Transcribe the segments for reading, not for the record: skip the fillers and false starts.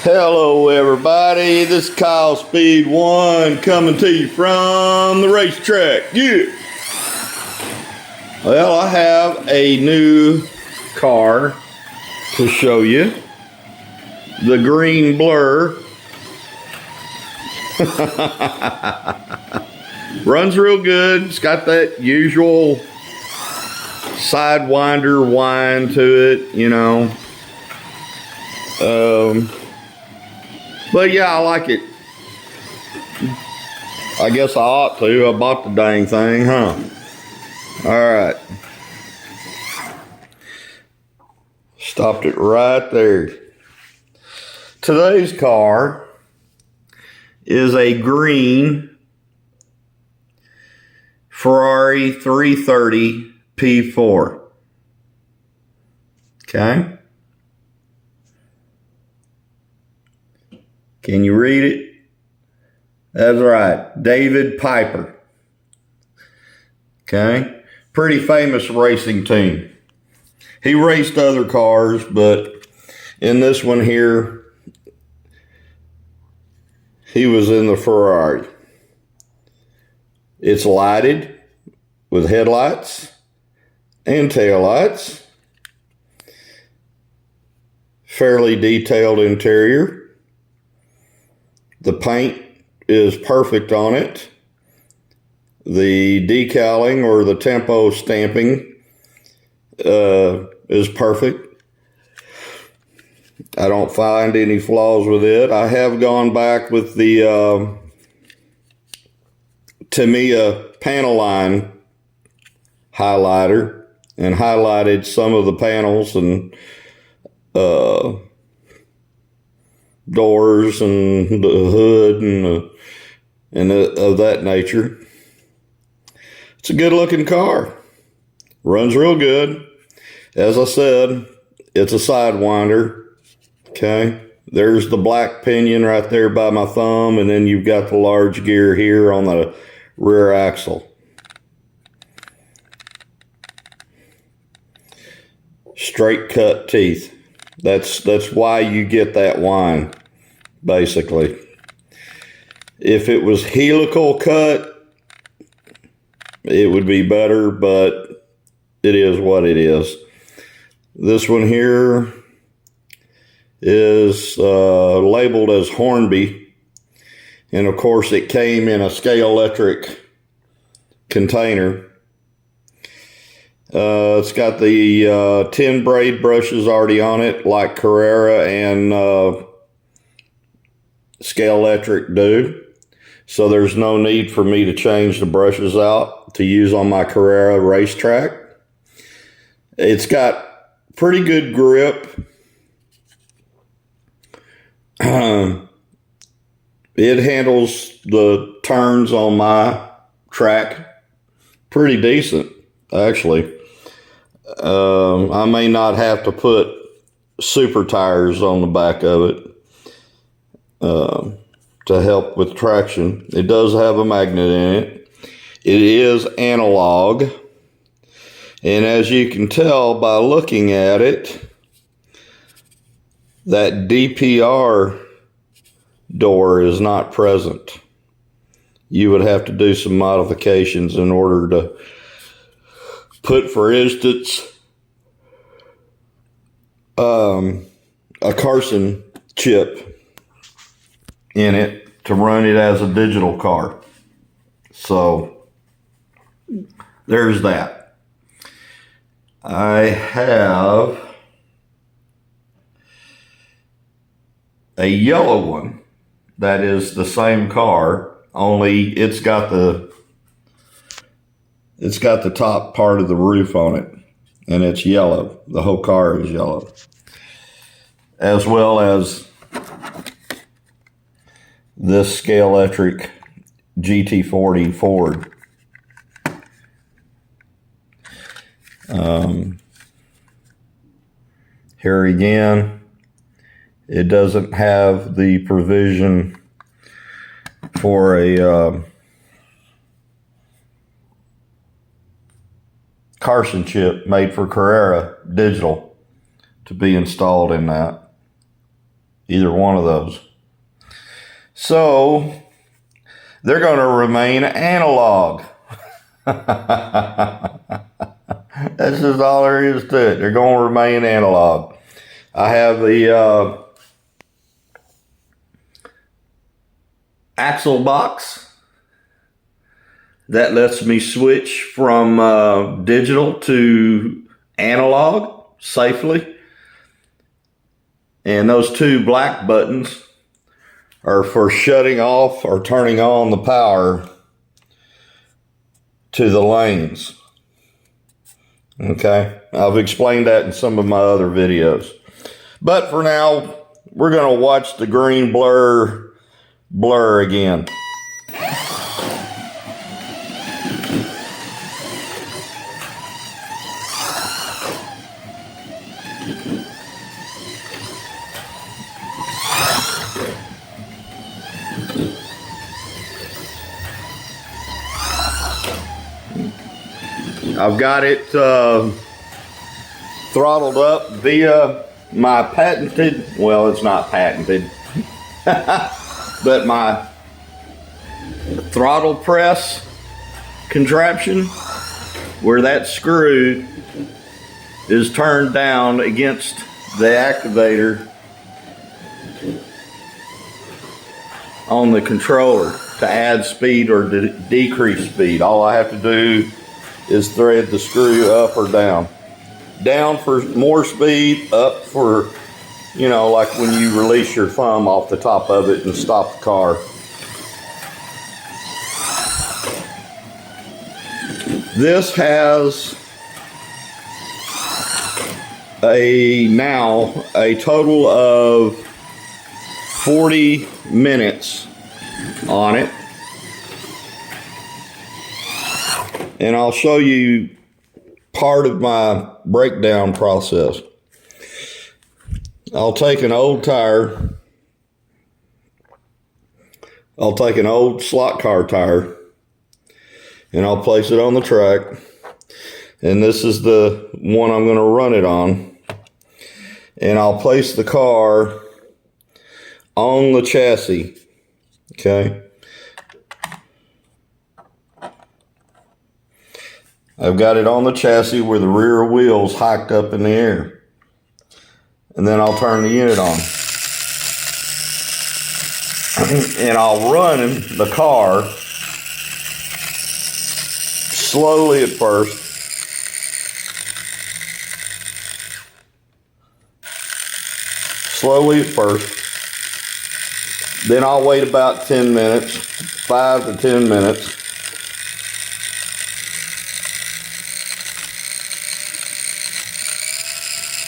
Hello everybody, this is Kyle Speed 1 coming to you from the racetrack. Yeah. Well, I have a new car to show you. The green blur. Runs real good. It's got that usual sidewinder whine to it, you know. But yeah, I like it. I guess I ought to. I bought the dang thing, huh? Alright. Stopped it right there. Today's car is a green Ferrari 330 P4. Okay? Can you read it? That's right, David Piper. Okay? Pretty famous racing team. He raced other cars, but in this one here, he was in the Ferrari. It's lighted with headlights and taillights. Fairly detailed interior. The paint is perfect on it. The decaling or the tempo stamping is perfect. I don't find any flaws with it. I have gone back with the Tamiya panel line highlighter and highlighted some of the panels and doors and the hood and of that nature. It's a good looking car. Runs real good. As I said, it's a sidewinder. Okay. There's the black pinion right there by my thumb, and then you've got the large gear here on the rear axle. Straight cut teeth. That's why you get that whine, basically. If it was helical cut, it would be better, but it is what it is. This one here is labeled as Hornby, and of course it came in a Scalextric container. It's got the 10 braid brushes already on it, like Carrera and Scalextric do. So there's no need for me to change the brushes out to use on my Carrera racetrack. It's got pretty good grip. It handles the turns on my track pretty decent, actually. I may not have to put super tires on the back of it to help with traction. It does have a magnet in it. It is analog. And as you can tell by looking at it, that DPR door is not present. You would have to do some modifications in order to put, for instance, a Carson chip in it to run it as a digital car. So there's that. I have a yellow one that is the same car, only it's got the top part of the roof on it, and it's yellow. The whole car is yellow. As well as this Scalextric GT40 Ford. Here again, it doesn't have the provision for a Carson chip made for Carrera digital to be installed in that. either one of those. So they're going to remain analog. That's just all there is to it. They're going to remain analog. I have the axle box that lets me switch from digital to analog safely. And those two black buttons are for shutting off or turning on the power to the lanes. Okay, I've explained that in some of my other videos. But for now, we're going to watch the green blur again. I've got it throttled up via my patented, well, it's not patented, but my throttle press contraption, where that screw is turned down against the activator on the controller to add speed or decrease speed. All I have to do is thread the screw up or down. Down for more speed, up for, you know, like when you release your thumb off the top of it and stop the car. This has now a total of 40 minutes on it. And I'll show you part of my breakdown process. I'll take an old tire. I'll take an old slot car tire and I'll place it on the track. And this is the one I'm going to run it on. And I'll place the car on the chassis. Okay. I've got it on the chassis where the rear wheel's hiked up in the air. And then I'll turn the unit on. And I'll run the car slowly at first. Slowly at first. Then I'll wait about 10 minutes, 5 to 10 minutes.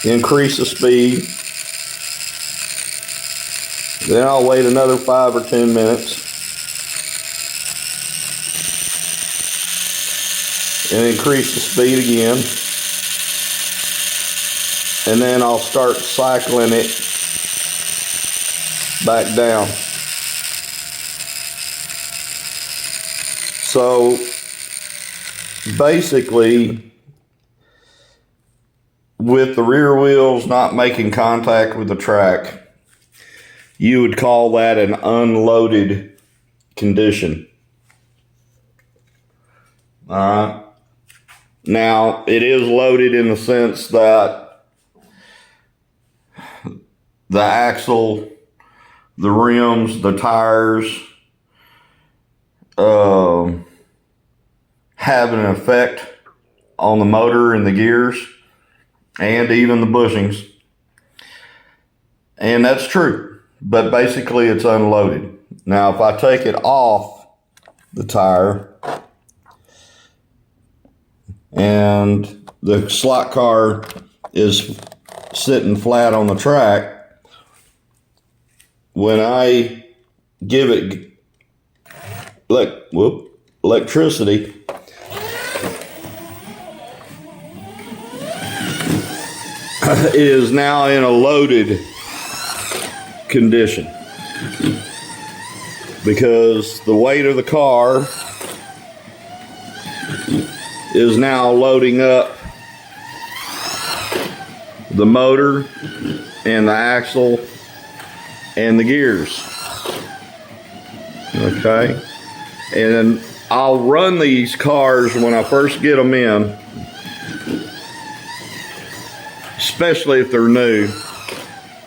Increase the speed. Then I'll wait another 5 or 10 minutes. And increase the speed again. And then I'll start cycling it back down. So basically, with the rear wheels not making contact with the track, you would call that an unloaded condition. All right. Now, it is loaded in the sense that the axle, the rims, the tires have an effect on the motor and the gears and even the bushings. And that's true, but basically it's unloaded. Now, if I take it off the tire and the slot car is sitting flat on the track, when I give it electricity, it is now in a loaded condition because the weight of the car is now loading up the motor and the axle and the gears. Okay. And I'll run these cars when I first get them in, especially if they're new.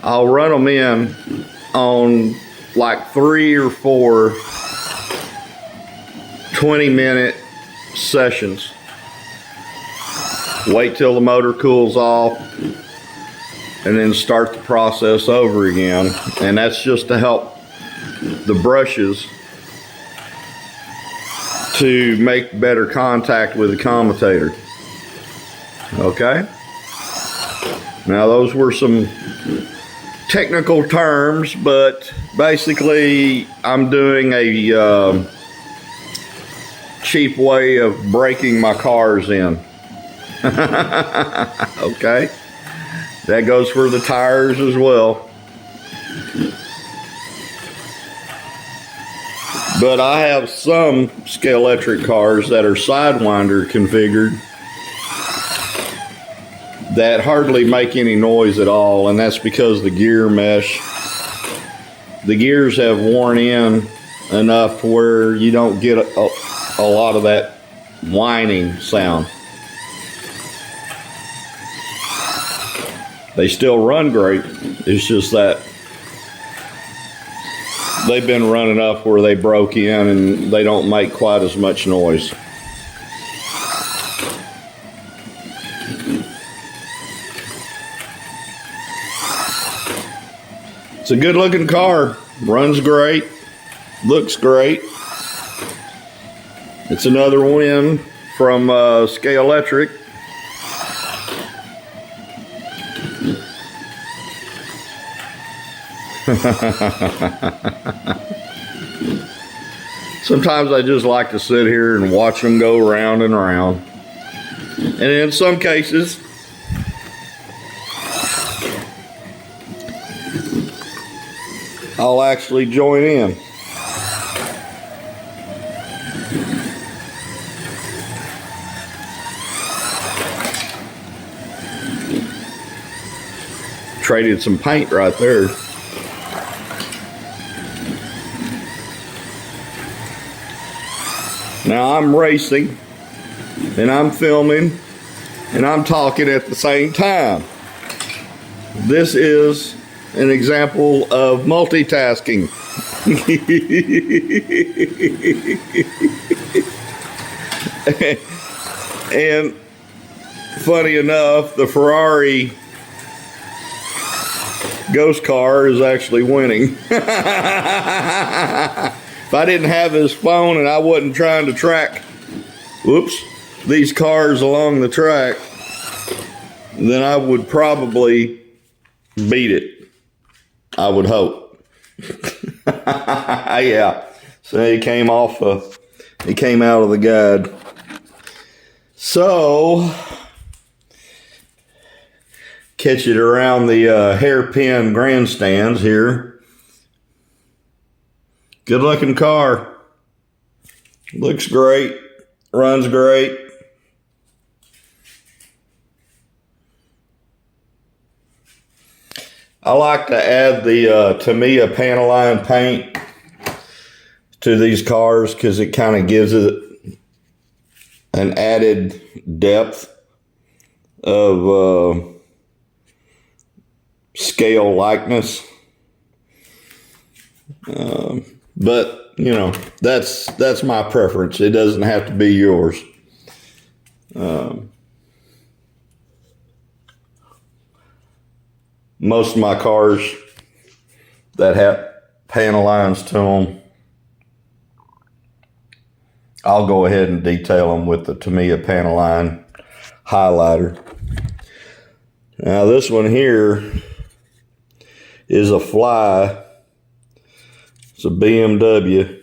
I'll run them in on like 3 or 4 20-minute sessions. Wait till the motor cools off and then start the process over again. And that's just to help the brushes to make better contact with the commutator. Okay? Now those were some technical terms, but basically I'm doing a cheap way of breaking my cars in. Okay? That goes for the tires as well. But I have some Scalextric cars that are Sidewinder configured that hardly make any noise at all, and that's because the gear mesh, the gears have worn in enough where you don't get a lot of that whining sound. They still run great. It's just that they've been running up where they broke in and they don't make quite as much noise. It's a good looking car. Runs great. Looks great. It's another win from Scalextric. Sometimes I just like to sit here and watch them go round and round. And in some cases, I'll actually join in. Traded some paint right there. Now I'm racing and I'm filming and I'm talking at the same time. This is an example of multitasking. And funny enough, the Ferrari ghost car is actually winning. If I didn't have his phone and I wasn't trying to track, these cars along the track, then I would probably beat it. I would hope. Yeah. So he came out of the guide. So catch it around the hairpin grandstands here. Good looking car. Looks great. Runs great. I like to add the Tamiya Panaline paint to these cars because it kind of gives it an added depth of scale likeness. But you know, that's my preference. It doesn't have to be yours. Most of my cars that have panel lines to them, I'll go ahead and detail them with the Tamiya Panaline highlighter. Now this one here is a Fly. It's a BMW.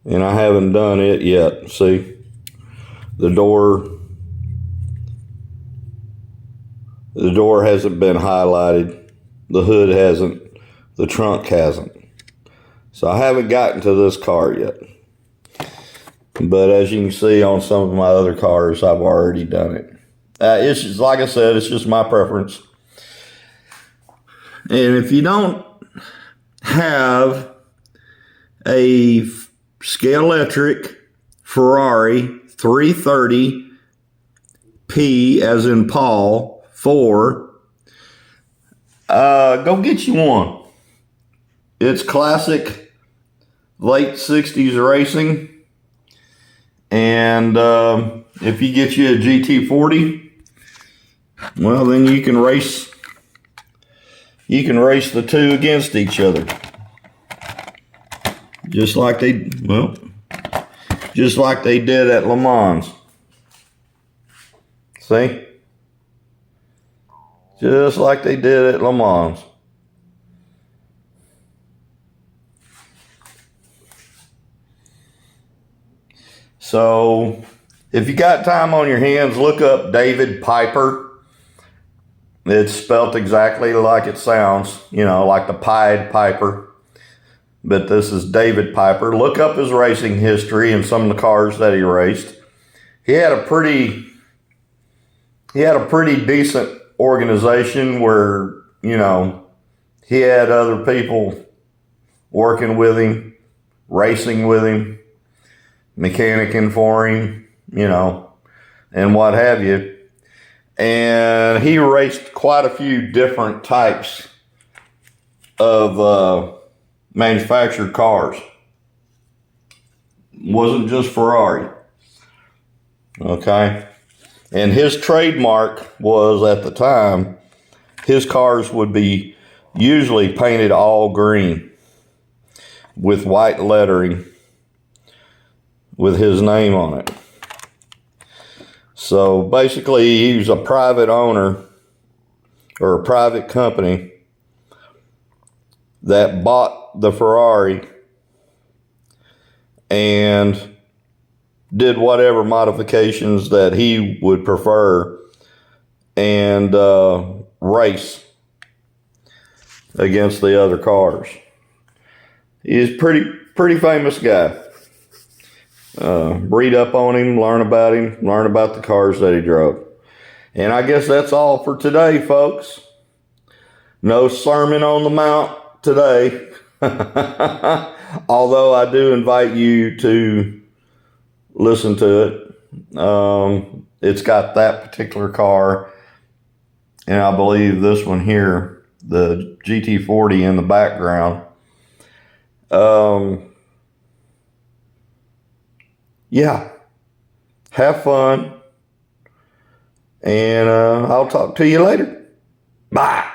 And I haven't done it yet. See, the door hasn't been highlighted. The hood hasn't. The trunk hasn't. So I haven't gotten to this car yet. But as you can see on some of my other cars, I've already done it. It's just, like I said, it's just my preference. And if you don't have a Scalextric Ferrari 330P as in Paul 4, go get you one. It's classic late 60s racing. And if you get you a GT40, well, then you can race the two against each other. Just like they did at Le Mans. See? Just like they did at Le Mans. So, if you got time on your hands, look up David Piper. It's spelt exactly like it sounds, like the Pied Piper. But this is David Piper. Look up his racing history and some of the cars that he raced. He had a pretty decent organization where, he had other people working with him, racing with him, mechanicking for him, and what have you. And he raced quite a few different types of manufactured cars. Wasn't just Ferrari. Okay. And his trademark was, at the time, his cars would be usually painted all green with white lettering with his name on it. So basically, he was a private owner or a private company that bought the Ferrari and did whatever modifications that he would prefer and race against the other cars. He's a pretty famous guy. Read up on him, learn about the cars that he drove. And I guess that's all for today, folks. No Sermon on the Mount today. Although I do invite you to listen to it. It's got that particular car, and I believe this one here, the GT40 in the background. Yeah, have fun, and I'll talk to you later. Bye.